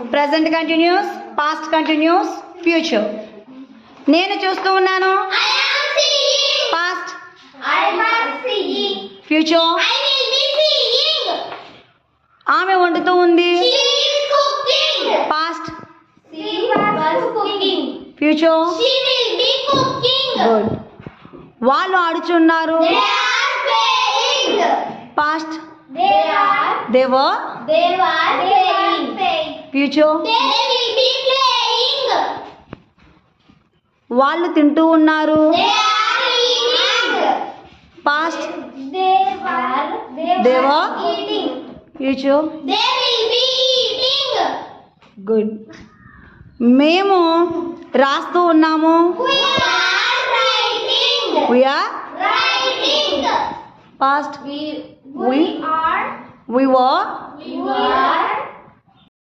Present continuous, past continuous, future. నేను చూస్తూ ఉన్నాను. పాస్ట్. ఫ్యూచర్. ఆమె వండుతూ ఉంది. పాస్ట్. ఫ్యూచర్. గుడ్. వాళ్ళు ఆడుచున్నారు. Past. They were playing. Future. They will be playing. వాళ్ళు తింటూ ఉన్నారు. They are eating. Past. They were eating. Future. They will be eating. Good. మేము రాస్తూ ఉన్నాము. We are writing. We are Writing. past. We We are. we were We were